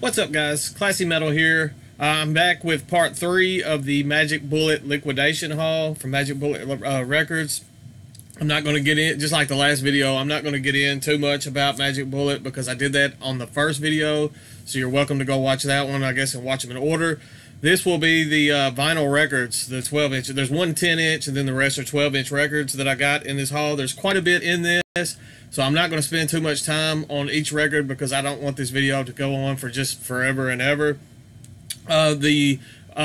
What's up, guys? Classy Metal here. I'm back with part 3 of the Magic Bullet Liquidation haul from Magic Bullet Records. I'm not going to get in, just like the last video, I'm not going to get in too much about Magic Bullet because I did that on the first video, so you're welcome to go watch that one, I guess, and watch them in order. This will be the vinyl records, the 12-inch. There's one 10-inch, and then the rest are 12-inch records that I got in this haul. There's quite a bit in this, so I'm not going to spend too much time on each record because I don't want this video to go on for just forever and ever. The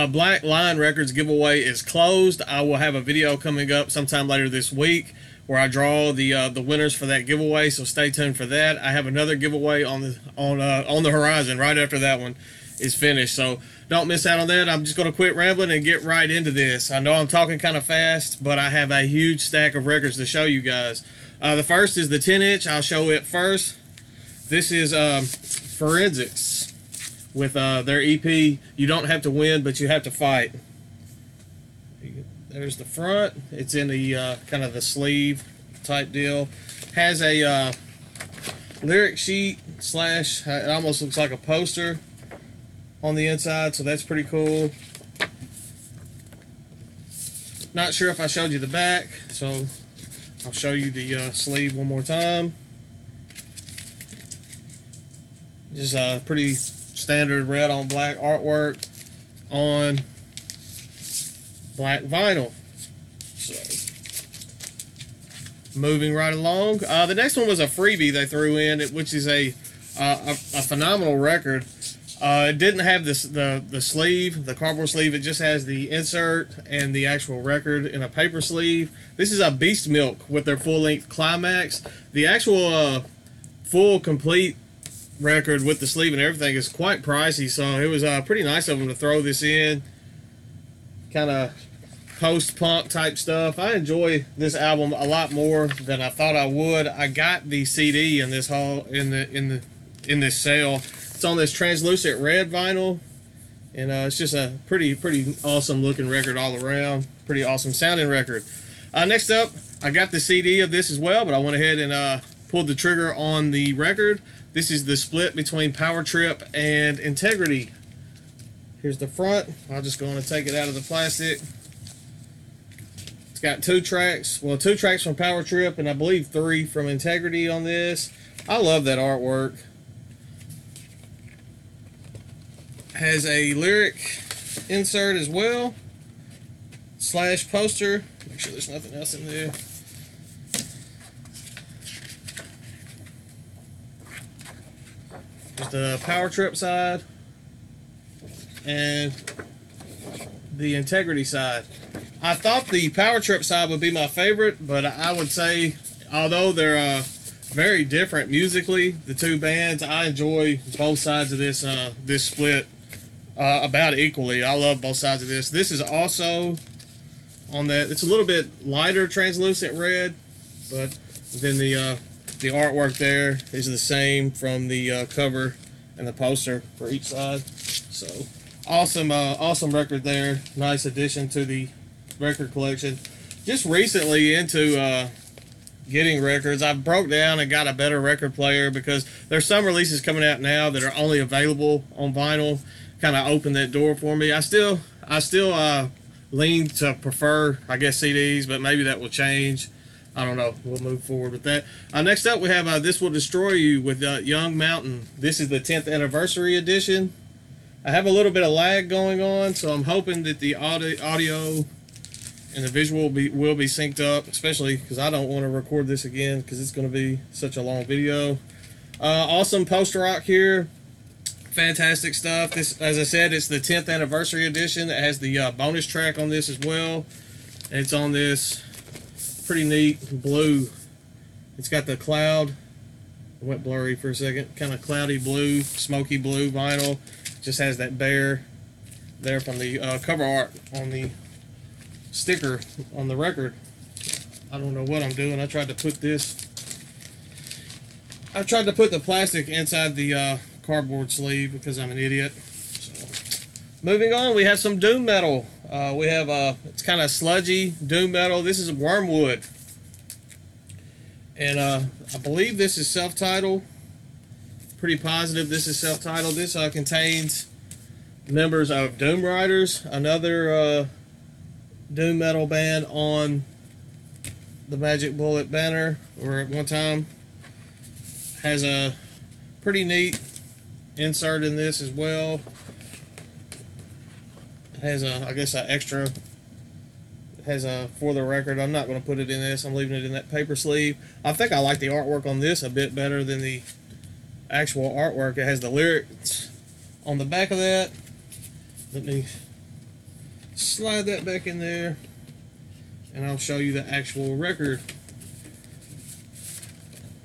Black Line Records giveaway is closed. I will have a video coming up sometime later this week where I draw the winners for that giveaway, so stay tuned for that. I have another giveaway on the horizon right after that one is finished, so don't miss out on that. I'm just going to quit rambling and get right into this. I know I'm talking kind of fast, but I have a huge stack of records to show you guys. The first is the 10-inch. I'll show it first. This is Forensics with their EP, You Don't Have to Win, But You Have to Fight. There's the front. It's in the kind of the sleeve type deal. Has a lyric sheet slash, it almost looks like a poster on the inside, so that's pretty cool. Not sure if I showed you the back, so I'll show you the sleeve one more time. Just pretty standard red on black artwork on black vinyl. So moving right along, the next one was a freebie they threw in, which is a phenomenal record. It didn't have the sleeve, the cardboard sleeve. It just has the insert and the actual record in a paper sleeve. This is a Beast Milk with their full-length Climax. The actual full, complete record with the sleeve and everything is quite pricey, so it was pretty nice of them to throw this in. Kind of post-punk type stuff. I enjoy this album a lot more than I thought I would. I got the CD in this haul in this sale. It's on this translucent red vinyl, and it's just a pretty awesome looking record all around. Pretty awesome sounding record. Next up, I got the CD of this as well, but I went ahead and pulled the trigger on the record. This is the split between Power Trip and Integrity. Here's the front. I'll just go on and take it out of the plastic. It's got 2 tracks. Well, 2 tracks from Power Trip and I believe 3 from Integrity on this. I love that artwork. Has a lyric insert as well, slash poster. Make sure there's nothing else in there. Just the Power Trip side and the Integrity side. I thought the Power Trip side would be my favorite, but I would say, although they're very different musically, the two bands, I enjoy both sides of this this split about equally. I love both sides of this. This is also on that. It's a little bit lighter translucent red, but then the artwork there is the same from the cover and the poster for each side. So awesome, awesome record there. Nice addition to the record collection. Just recently into getting records. I broke down and got a better record player because there's some releases coming out now that are only available on vinyl. Kind of opened that door for me. I still lean to prefer, I guess, CDs, but maybe that will change. I don't know. We'll move forward with that. Next up, we have This Will Destroy You with Young Mountain. This is the 10th anniversary edition. I have a little bit of lag going on, so I'm hoping that the audio and the visual will be synced up, especially because I don't want to record this again because it's going to be such a long video. Awesome post-rock here. Fantastic stuff. This, as I said, it's the 10th anniversary edition. It has the bonus track on this as well. And it's on this pretty neat blue. It's got the cloud. It went blurry for a second. Kind of cloudy blue, smoky blue vinyl. Just has that bear there from the cover art on the sticker on the record. I don't know what I'm doing. I tried to put the plastic inside the cardboard sleeve because I'm an idiot. So, moving on, we have some doom metal. We have it's kind of sludgy doom metal. This is Wormwood, and I believe this is self-titled. pretty positive. This is self-titled. This contains members of Doom Riders, another doom metal band on the Magic Bullet banner, or at one time. Has a pretty neat insert in this as well. It has a, I guess, an extra. It has a for the record. I'm not going to put it in this. I'm leaving it in that paper sleeve. I think I like the artwork on this a bit better than the actual artwork. It has the lyrics on the back of that. Let me slide that back in there, and I'll show you the actual record.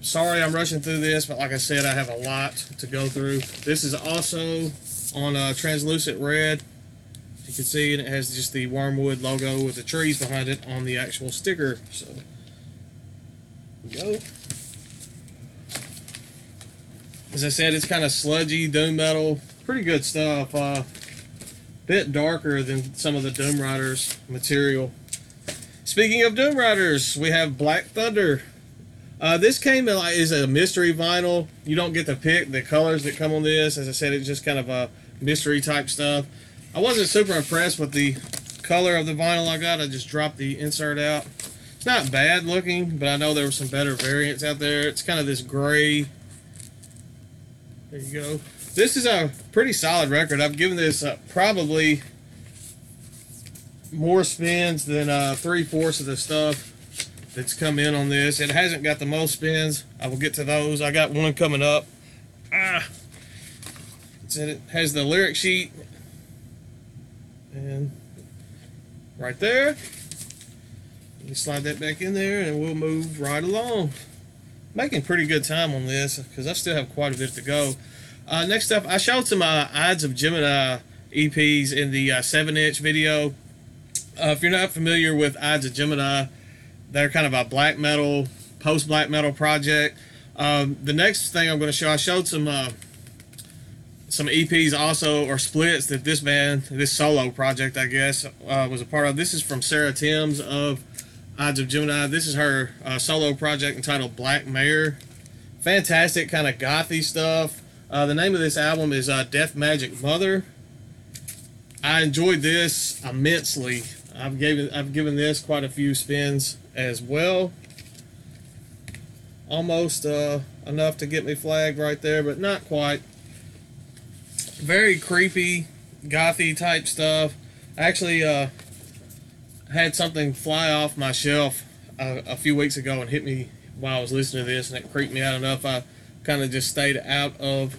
Sorry I'm rushing through this, but like I said, I have a lot to go through. This is also on translucent red. You can see it has just the Wormwood logo with the trees behind it on the actual sticker. So, there we go. As I said, it's kind of sludgy, doom metal. Pretty good stuff. Bit darker than some of the Doom Riders material. Speaking of Doom Riders, we have Black Thunder. This came in is a mystery vinyl. You don't get to pick the colors that come on this. As I said, it's just kind of a mystery type stuff. I wasn't super impressed with the color of the vinyl I got. I just dropped the insert out. It's not bad looking, but I know there were some better variants out there. It's kind of this gray. There you go. This is a pretty solid record. I've given this probably more spins than 3/4 of the stuff that's come in on this. It hasn't got the most spins. I will get to those. I got one coming up. It has the lyric sheet, and right there. You slide that back in there, and we'll move right along. Making pretty good time on this because I still have quite a bit to go. Next up, I showed some Ides of Gemini EPs in the 7-inch video. If you're not familiar with Ides of Gemini, they're kind of a black metal, post-black metal project. The next thing I'm going to show, I showed some EPs also, or splits, that this band, this solo project, I guess, was a part of. This is from Sarah Timms of Ides of Gemini. This is her solo project entitled Black Mare. Fantastic kind of gothy stuff. The name of this album is Death Magic Mother. I enjoyed this immensely. I've given this quite a few spins as well. Almost enough to get me flagged right there, but not quite. Very creepy, gothy type stuff. I actually had something fly off my shelf a few weeks ago and hit me while I was listening to this, and it creeped me out enough I kind of just stayed out of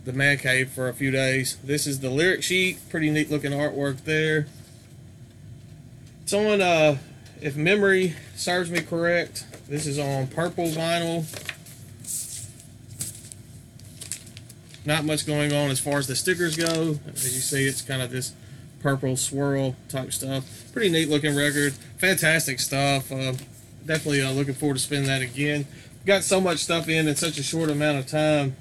the man cave for a few days. This is the lyric sheet. Pretty neat looking artwork there. It's on, if memory serves me correct, this is on purple vinyl. Not much going on as far as the stickers go. As you see, it's kind of this purple swirl type stuff. Pretty neat looking record. Fantastic stuff. Definitely looking forward to spinning that again. Got so much stuff in such a short amount of time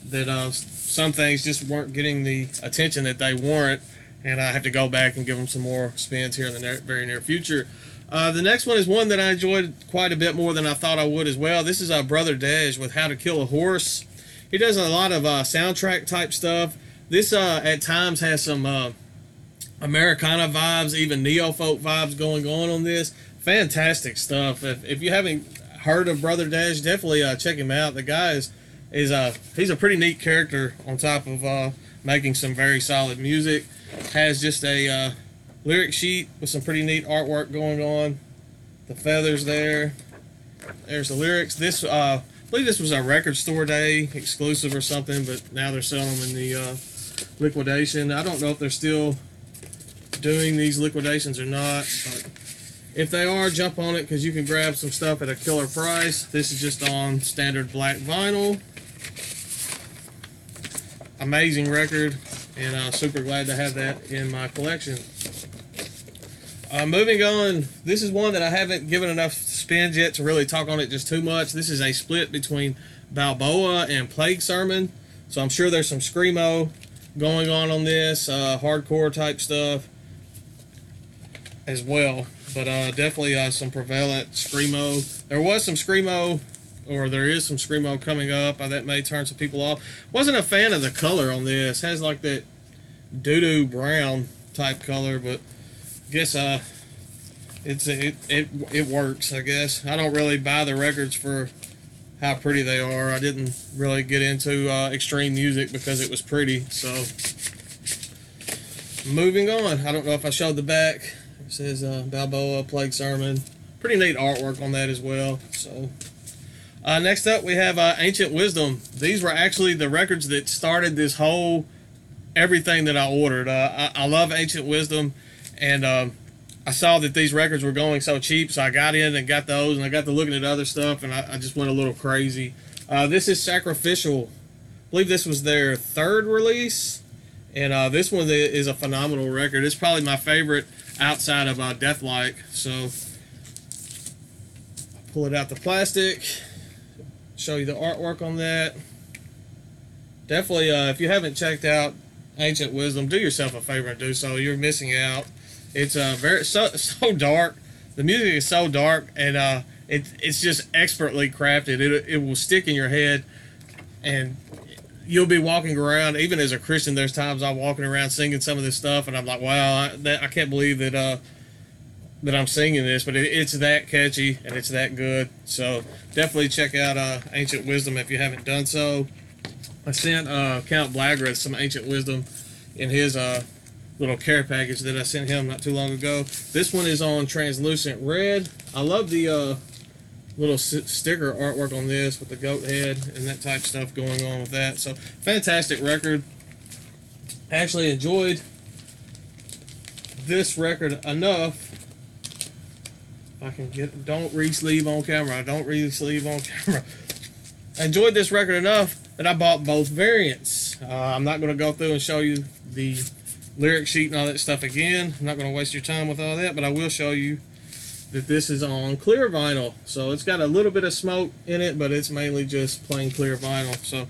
that some things just weren't getting the attention that they warrant, and I have to go back and give them some more spins here in the very near future. The next one is one that I enjoyed quite a bit more than I thought I would as well. This is Brother Dej with How to Kill a Horse. He does a lot of soundtrack type stuff. This at times has some Americana vibes, even neo-folk vibes going on this. Fantastic stuff. If you haven't heard of Brother Dej, definitely check him out. The guy is he's a pretty neat character on top of making some very solid music. Has just a lyric sheet with some pretty neat artwork going on. The feathers there. There's the lyrics. This I believe this was a record store day exclusive or something, but now they're selling them in the liquidation. I don't know if they're still doing these liquidations or not, but if they are, jump on it because you can grab some stuff at a killer price. This is just on standard black vinyl. Amazing record, and I'm super glad to have that in my collection. Moving on, this is one that I haven't given enough spins yet to really talk on it just too much. This is a split between Balboa and Plague Sermon, so I'm sure there's some Screamo going on this, hardcore type stuff as well, but definitely some prevalent Screamo. There was some Screamo or there is some Screamo coming up. That may turn some people off. Wasn't a fan of the color on this. Has like that doo-doo brown type color, but I guess it works, I guess. I don't really buy the records for how pretty they are. I didn't really get into extreme music because it was pretty. So moving on. I don't know if I showed the back. It says Balboa Plague Sermon. Pretty neat artwork on that as well. So next up we have Ancient Wisdom. These were actually the records that started this whole everything that I ordered. I love Ancient Wisdom, and I saw that these records were going so cheap, so I got in and got those, and I got to looking at other stuff, and I just went a little crazy. This is Sacrificial. I believe this was their third release, and this one is a phenomenal record. It's probably my favorite outside of Deathlike. So pull it out the plastic, show you the artwork on that. Definitely, if you haven't checked out Ancient Wisdom, do yourself a favor and do so. You're missing out. It's so dark. The music is so dark, and it's just expertly crafted. It will stick in your head, and you'll be walking around. Even as a Christian, there's times I'm walking around singing some of this stuff, and I'm like, wow, I can't believe that that I'm singing this. But it's that catchy and it's that good. So definitely check out Ancient Wisdom if you haven't done so. I sent Count Blagrath some Ancient Wisdom in his little care package that I sent him not too long ago. This one is on translucent red. I love the little sticker artwork on this with the goat head and that type of stuff going on with that. So fantastic record. Actually enjoyed this record enough. If I can get, don't re-sleeve on camera. Don't re-sleeve on camera. I enjoyed this record enough that I bought both variants. I'm not going to go through and show you the lyric sheet and all that stuff again. I'm not going to waste your time with all that, but I will show you that this is on clear vinyl. So it's got a little bit of smoke in it, but it's mainly just plain clear vinyl. So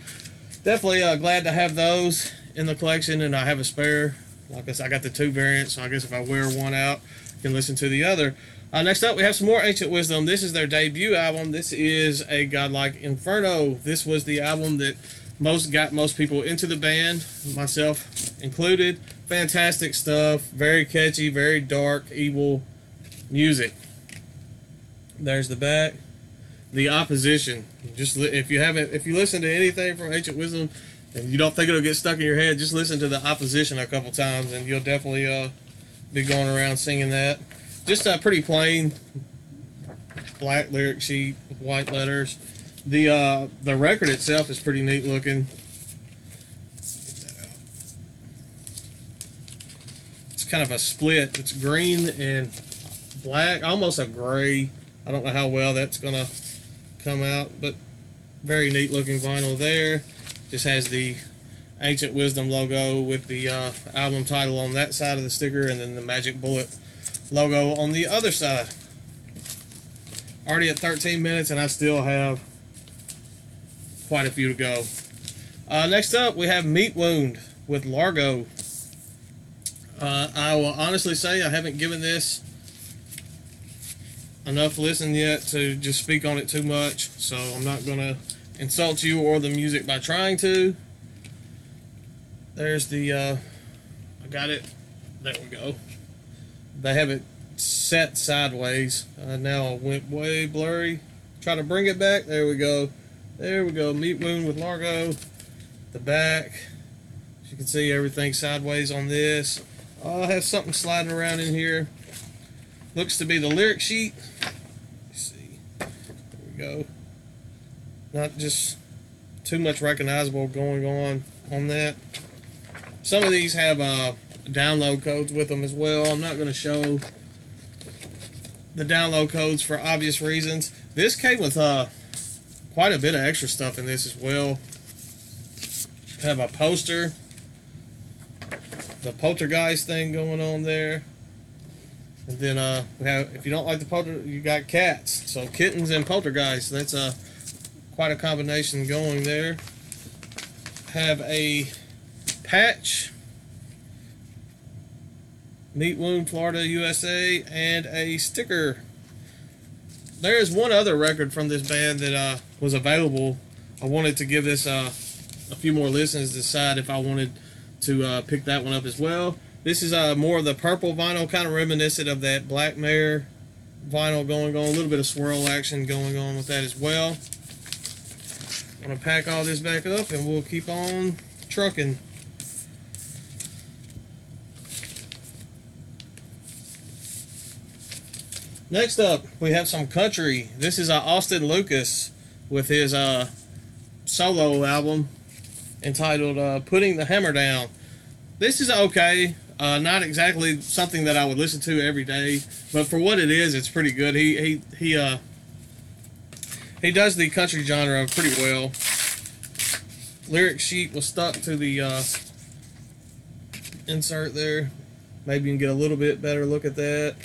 definitely glad to have those in the collection, and I have a spare. Like I said, I got the two variants, so I guess if I wear one out, I can listen to the other. Next up, we have some more Ancient Wisdom. This is their debut album. This is A Godlike Inferno. This was the album that got most people into the band, myself included. Fantastic stuff. Very catchy, very dark, evil music. There's the back. The Opposition. Just if you listen to anything from Ancient Wisdom and you don't think it'll get stuck in your head, just listen to The Opposition a couple times and you'll definitely be going around singing that. Just a pretty plain black lyric sheet with white letters. The record itself is pretty neat looking. It's kind of a split. It's green and black, almost a gray. I don't know how well that's gonna come out, but very neat looking vinyl there. Just has the Ancient Wisdom logo with the album title on that side of the sticker, and then the Magic Bullet logo on the other side. Already at 13 minutes, and I still have quite a few to go. Next up, we have Meat Wound with Largo. I will honestly say I haven't given this enough listen yet to just speak on it too much, so I'm not going to insult you or the music by trying to. There's the, I got it, there we go. They have it set sideways. Now it went way blurry. Try to bring it back, there we go. There we go, Meat Wound with Largo. The back, as you can see, everything sideways on this. I have something sliding around in here. Looks to be the lyric sheet. Let's see. There we go. Not just too much recognizable going on that. Some of these have download codes with them as well. I'm not going to show the download codes for obvious reasons. This came with quite a bit of extra stuff in this as well. Have a poster. The poltergeist thing going on there. And then we have, if you don't like the polter, you got cats. So kittens and poltergeist. That's quite a combination going there. Have a patch. Meat Wound, Florida, USA, and a sticker. there is one other record from this band that was available. I wanted to give this a few more listens to decide if I wanted to pick that one up as well. This is more of the purple vinyl, kind of reminiscent of that Black Mare vinyl going on. A little bit of swirl action going on with that as well. I'm going to pack all this back up and we'll keep on trucking. Next up, we have some country. This is Austin Lucas with his solo album entitled Putting the Hammer Down. This is okay. Not exactly something that I would listen to every day, but for what it is, it's pretty good. He does the country genre pretty well. Lyric sheet was stuck to the insert there. Maybe you can get a little bit better look at that.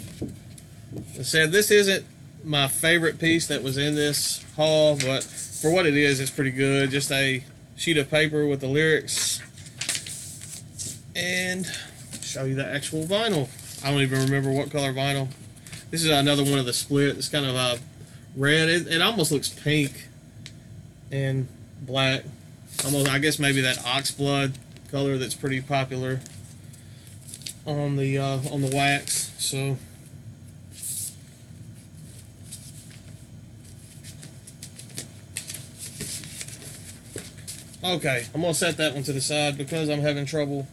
I said this isn't my favorite piece that was in this haul, but for what it is, it's pretty good. Just a sheet of paper with the lyrics. And show you the actual vinyl. I don't even remember what color vinyl. This is another one of the split. It's kind of red. It almost looks pink and black. Almost, I guess maybe that oxblood color that's pretty popular on the wax. So. Okay, I'm going to set that one to the side because I'm having trouble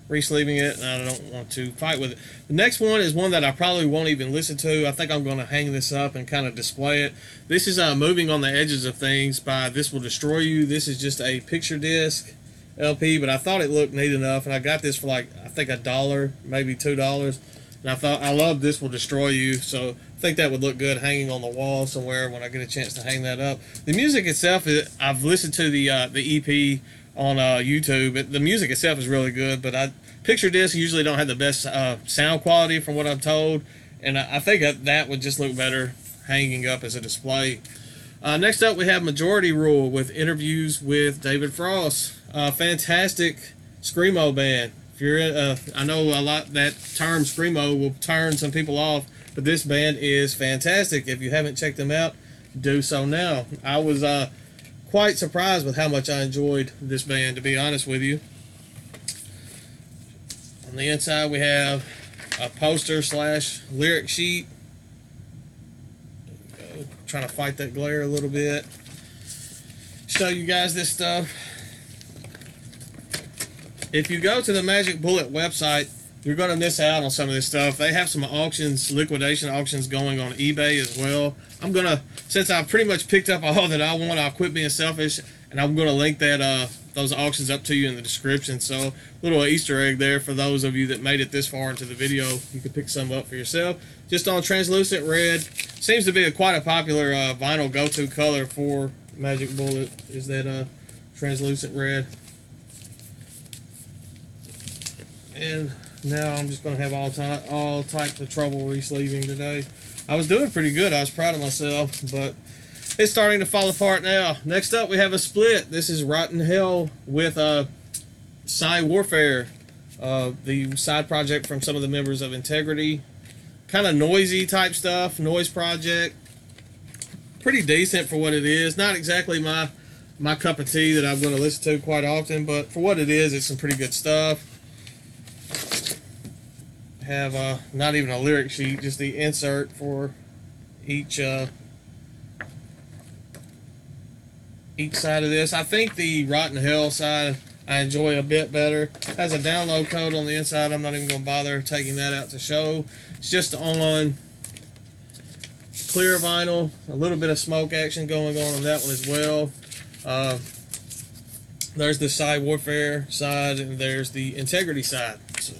re-sleeving it and I don't want to fight with it. The next one is one that I probably won't even listen to. I think I'm going to hang this up and kind of display it. This is Moving on the Edges of Things by This Will Destroy You. This is just a picture disc LP, but I thought it looked neat enough, and I got this for like, I think $1, maybe $2. And I thought, I love This Will Destroy You, so I think that would look good hanging on the wall somewhere when I get a chance to hang that up. The music itself, I've listened to the EP on YouTube. The music itself is really good, but picture discs usually don't have the best sound quality from what I'm told, and I think that would just look better hanging up as a display. Next up, we have Majority Rule with interviews with David Frost. Fantastic Screamo band. If you're I know a lot that term Screamo will turn some people off, but this band is fantastic. If you haven't checked them out, do so now. I was quite surprised with how much I enjoyed this band, to be honest with you. On the inside, we have a poster / lyric sheet. Trying to fight that glare a little bit. Show you guys this stuff. If you go to the Magic Bullet website, you're going to miss out on some of this stuff. They have some auctions, liquidation auctions going on eBay as well. I'm going to, since I've pretty much picked up all that I want, I'll quit being selfish, and I'm going to link that those auctions up to you in the description. So, little Easter egg there for those of you that made it this far into the video. You can pick some up for yourself. Just on translucent red. Seems to be quite a popular vinyl go-to color for Magic Bullet, is that translucent red. And now I'm just going to have all types of trouble re-sleeving today. I was doing pretty good. I was proud of myself, but it's starting to fall apart now. Next up, we have a split. This is Rotten Hell with Psy Warfare, the side project from some of the members of Integrity. Kind of noisy type stuff, noise project. Pretty decent for what it is. Not exactly my cup of tea that I'm going to listen to quite often, but for what it is, it's some pretty good stuff. Have not even a lyric sheet, just the insert for each side of this. I think the Rotten Hell side I enjoy a bit better. Has a download code on the inside. I'm not even going to bother taking that out to show. It's just on clear vinyl. A little bit of smoke action going on that one as well. There's the Psy Warfare side, and there's the Integrity side. So,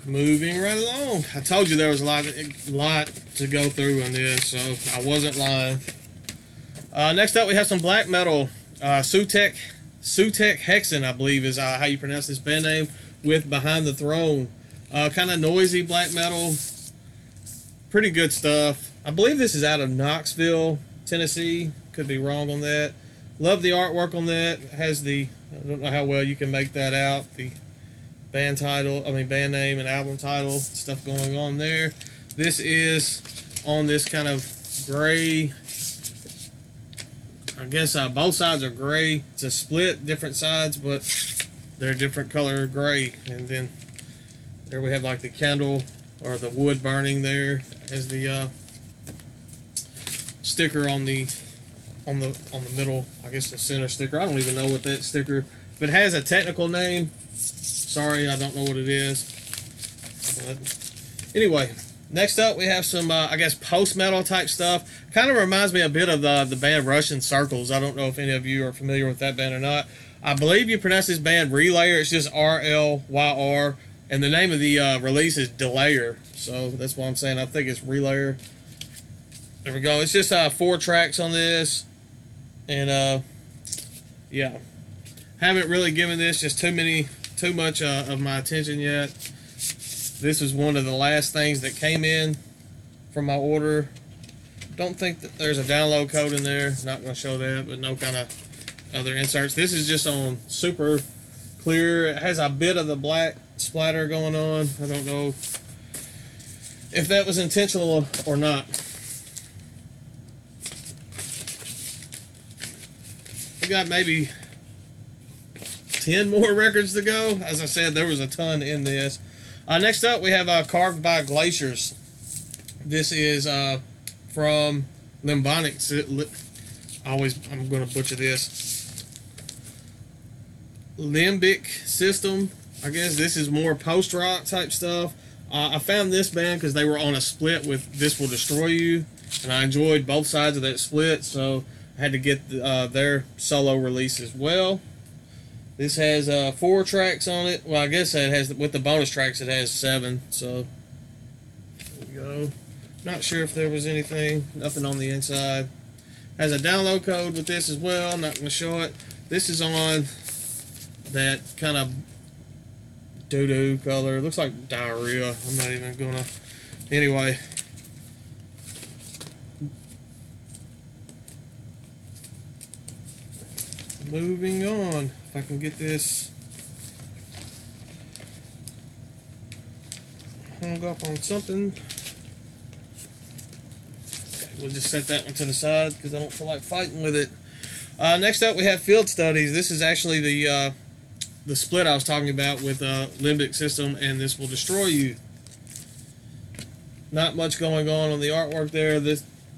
moving right along. I told you there was a lot to go through on this, so I wasn't lying. Next up, we have some black metal. Sutek Hexen, I believe, is how you pronounce this band name, with Behind the Throne. Kind of noisy black metal. Pretty good stuff. I believe this is out of Knoxville, Tennessee. Could be wrong on that. Love the artwork on that. It has the, I don't know how well you can make that out. The band name and album title, stuff going on there. This is on this kind of gray. I guess both sides are gray. It's a split, different sides, but they're different color gray. And then there we have like the candle or the wood burning there as the sticker on the middle. I guess the center sticker. I don't even know what that sticker. If it has a technical name, sorry, I don't know what it is. But anyway, next up we have some I guess post-metal type stuff. Kind of reminds me a bit of the band Russian Circles. I don't know if any of you are familiar with that band or not. I believe you pronounce this band Relayer. It's just R-L-Y-R. And the name of the release is Delayer. So that's what I'm saying. I think it's Relayer. There we go. It's just 4 tracks on this. And yeah. Haven't really given this just too much of my attention yet. This is one of the last things that came in from my order. Don't think that there's a download code in there. Not going to show that, but no kind of other inserts. This is just on super clear. It has a bit of the black splatter going on. I don't know if that was intentional or not. We got maybe 10 more records to go. As I said, there was a ton in this. Next up, we have Carved by Glaciers. This is from Limbonic. I'm going to butcher this. Limbic System. I guess this is more post-rock type stuff. I found this band because they were on a split with This Will Destroy You, and I enjoyed both sides of that split, so I had to get their solo release as well. This has 4 tracks on it. Well, I guess it has, with the bonus tracks, it has 7. So there we go. Not sure if there was nothing on the inside. Has a download code with this as well. I'm not going to show it. This is on that kind of doo-doo color. It looks like diarrhea. I'm not even going to. Anyway. Moving on. If I can get this hung up on something. Okay, we'll just set that one to the side because I don't feel like fighting with it. Next up, we have Field Studies. This is actually the split I was talking about with Limbic System and This Will Destroy You. Not much going on the artwork there.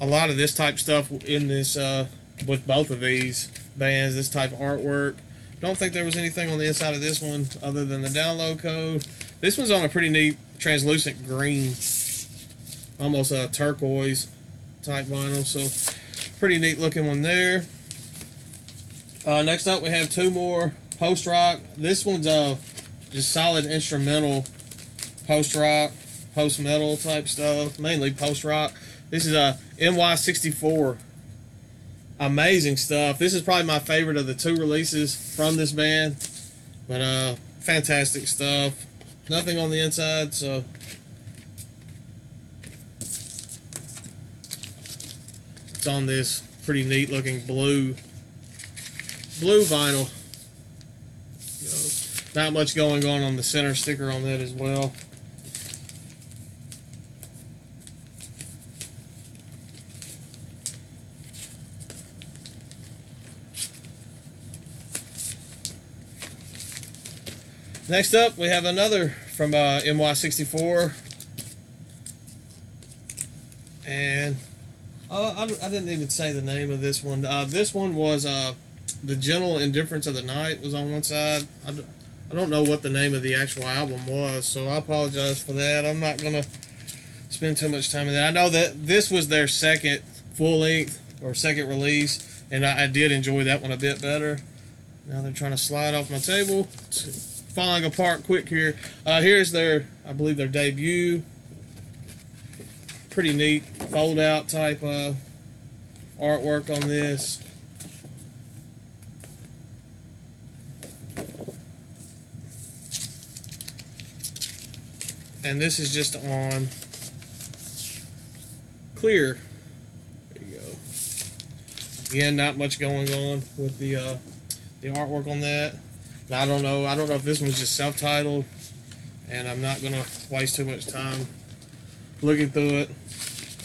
A lot of this type stuff in this with both of these bands. This type of artwork. Don't think there was anything on the inside of this one other than the download code. This one's on a pretty neat translucent green, almost a turquoise type vinyl. So pretty neat looking one there. Next up, we have 2 more post-rock. This one's just solid instrumental post-rock, post-metal type stuff, mainly post-rock. This is NY64. Amazing stuff. This is probably my favorite of the 2 releases from this band. But fantastic stuff. Nothing on the inside, so it's on this pretty neat looking blue vinyl. Not much going on the center sticker on that as well. Next up, we have another from NY64. And I didn't even say the name of this one. This one was The Gentle Indifference of the Night was on one side. I don't know what the name of the actual album was, so I apologize for that. I'm not going to spend too much time in that. I know that this was their second full-length or second release, and I did enjoy that one a bit better. Now they're trying to slide off my table. It's falling apart quick here. Here's their, I believe, their debut. Pretty neat fold-out type artwork on this. And this is just on clear. There you go. Again, not much going on with the artwork on that. I don't know if this one's just self-titled, and I'm not gonna waste too much time looking through it.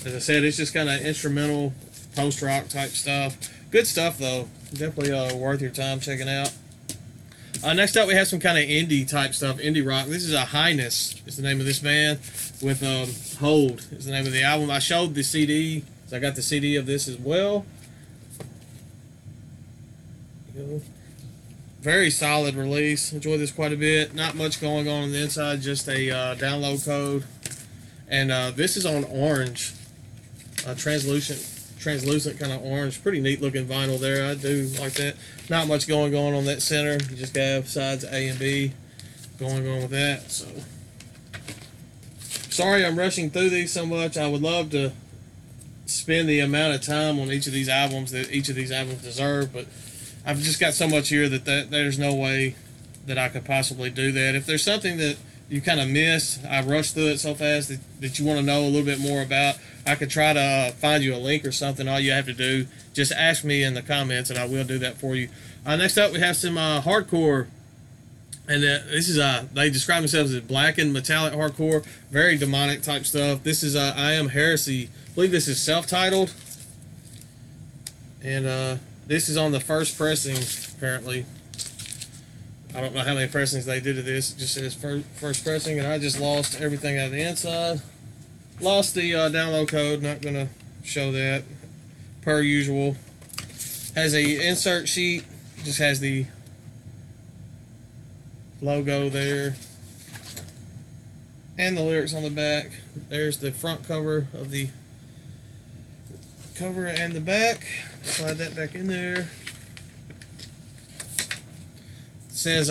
As I said, it's just kind of instrumental, post-rock type stuff. Good stuff, though. Definitely worth your time checking out. Next up, we have some kind of indie type stuff, indie rock. This is a Highness, is the name of this band, with Hold is the name of the album. I showed the CD, so I got the CD of this as well. Very solid release. Enjoy this quite a bit. Not much going on the inside, just a download code. And this is on orange, translucent kind of orange. Pretty neat looking vinyl there. I do like that. Not much going on that center. You just have sides A and B going on with that. So sorry I'm rushing through these so much. I would love to spend the amount of time on each of these albums that each of these albums deserve, but I've just got so much here that there's no way that I could possibly do that. If there's something that you kind of miss, I rushed through it so fast that you want to know a little bit more about, I could try to find you a link or something. All you have to do, just ask me in the comments and I will do that for you. Next up, we have some hardcore. And this is, they describe themselves as black and metallic hardcore, very demonic type stuff. This is I Am Heresy. I believe this is self-titled. And this is on the first pressing, apparently. I don't know how many pressings they did of this. It just says first pressing, and I just lost everything out of the inside. Lost the download code. Not going to show that, per usual. Has a insert sheet. Just has the logo there. And the lyrics on the back. There's the front cover of the cover and the back. Slide that back in there. It says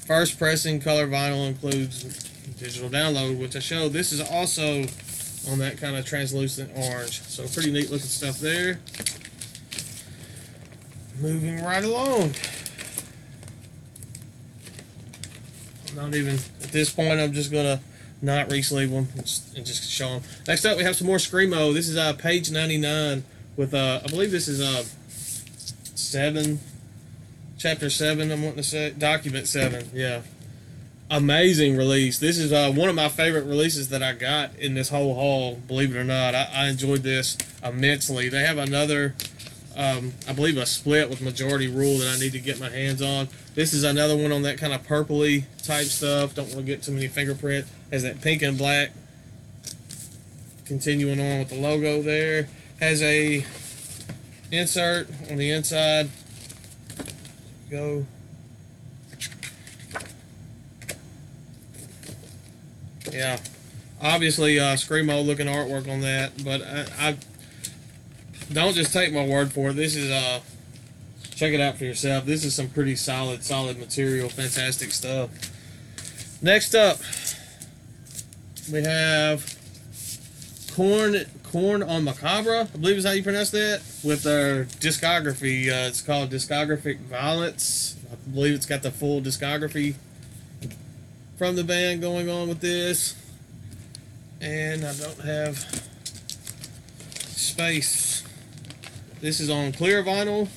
first pressing color vinyl includes digital download, which I showed. This is also on that kind of translucent orange. So pretty neat looking stuff there. Moving right along. Not even at this point, I'm just gonna not re-sleeve them and just show them. Next up, we have some more Screamo. This is page 99 with I believe this is chapter 7. I'm wanting to say document 7. Yeah, amazing release. This is one of my favorite releases that I got in this whole haul. Believe it or not, I enjoyed this immensely. They have another, I believe, a split with Majority Rule that I need to get my hands on. This is another one on that kind of purpley type stuff. Don't want to get too many fingerprint. Has that pink and black. Continuing on with the logo there. Has a insert on the inside. Go. Yeah. Obviously, Screamo looking artwork on that, but I don't just take my word for it. This is check it out for yourself. This is some pretty solid material, fantastic stuff. Next up, we have Corn on Macabre, I believe is how you pronounce that, with their discography. It's called Discographic Violence. I believe it's got the full discography from the band going on with this. And I don't have space. This is on clear vinyl.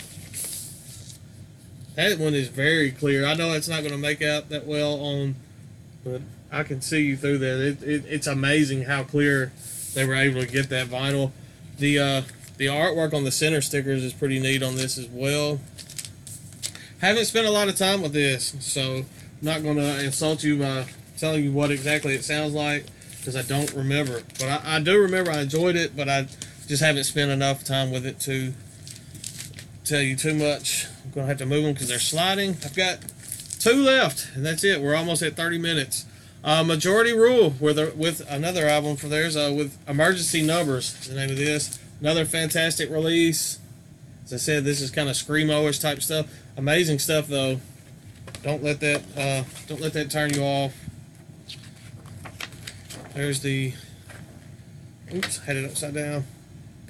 That one is very clear. I know it's not going to make out that well on, but I can see you through that. It's amazing how clear they were able to get that vinyl. The artwork on the center stickers is pretty neat on this as well. Haven't spent a lot of time with this, so I'm not going to insult you by telling you what exactly it sounds like, because I don't remember. But I do remember I enjoyed it, but I just haven't spent enough time with it to tell you too much. I'm going to have to move them because they're sliding. I've got 2 left, and that's it. We're almost at 30 minutes. Majority Rule with another album for theirs, with Emergency Numbers is the name of this. Another fantastic release. As I said, this is kind of Screamo-ish type stuff. Amazing stuff, though. Don't let that turn you off. There's the, oops, had it upside down.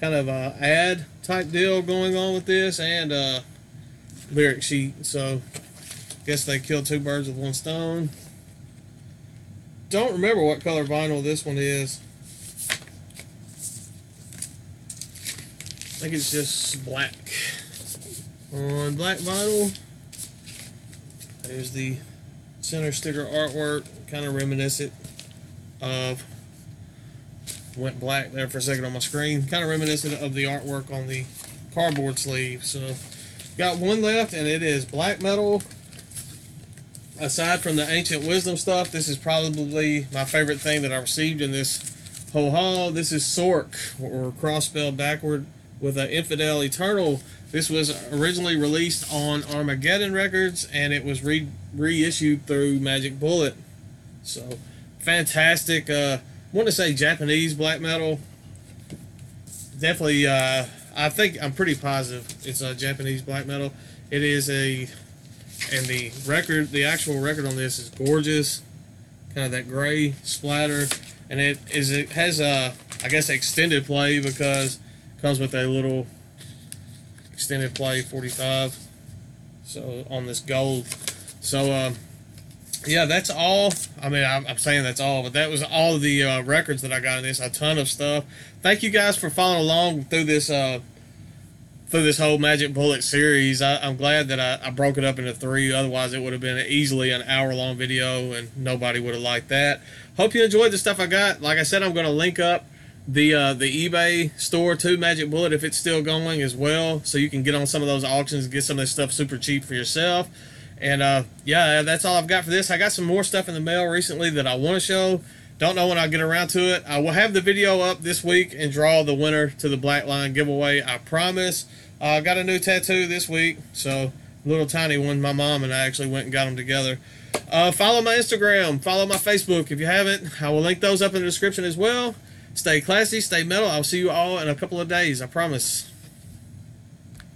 Kind of ad type deal going on with this, and lyric sheet. So, guess they killed 2 birds with 1 stone. Don't remember what color vinyl this one is. I think it's just black. On black vinyl, there's the center sticker artwork, kind of reminiscent of Went black there for a second on my screen. Kind of reminiscent of the artwork on the cardboard sleeve. So, got one left, and it is black metal. Aside from the Ancient Wisdom stuff, this is probably my favorite thing that I received in this whole haul. This is Sork, or cross spelled backward, with an Infidel Eternal. This was originally released on Armageddon Records, and it was reissued through Magic Bullet. So, fantastic. I want to say Japanese black metal. Definitely, I think I'm pretty positive it's a Japanese black metal. It is and the actual record on this is gorgeous. Kind of that gray splatter, and it has a, I guess, extended play because it comes with a little extended play 45. So on this gold. So yeah, that's all. I mean, I'm saying that's all, but that was all of the records that I got in this. A ton of stuff. Thank you guys for following along through this whole Magic Bullet series. I'm glad that I broke it up into 3. Otherwise, it would have been easily an hour-long video, and nobody would have liked that. Hope you enjoyed the stuff I got. Like I said, I'm going to link up the eBay store to Magic Bullet if it's still going as well, so you can get on some of those auctions and get some of this stuff super cheap for yourself. And yeah, that's all I've got for this. I got some more stuff in the mail recently that I want to show. Don't know when I'll get around to it. I will have the video up this week and draw the winner to the Black Line giveaway, I promise. I got a new tattoo this week, so a little tiny one. My mom and I actually went and got them together. Follow my Instagram. Follow my Facebook if you haven't. I will link those up in the description as well. Stay classy, stay metal. I'll see you all in a couple of days, I promise.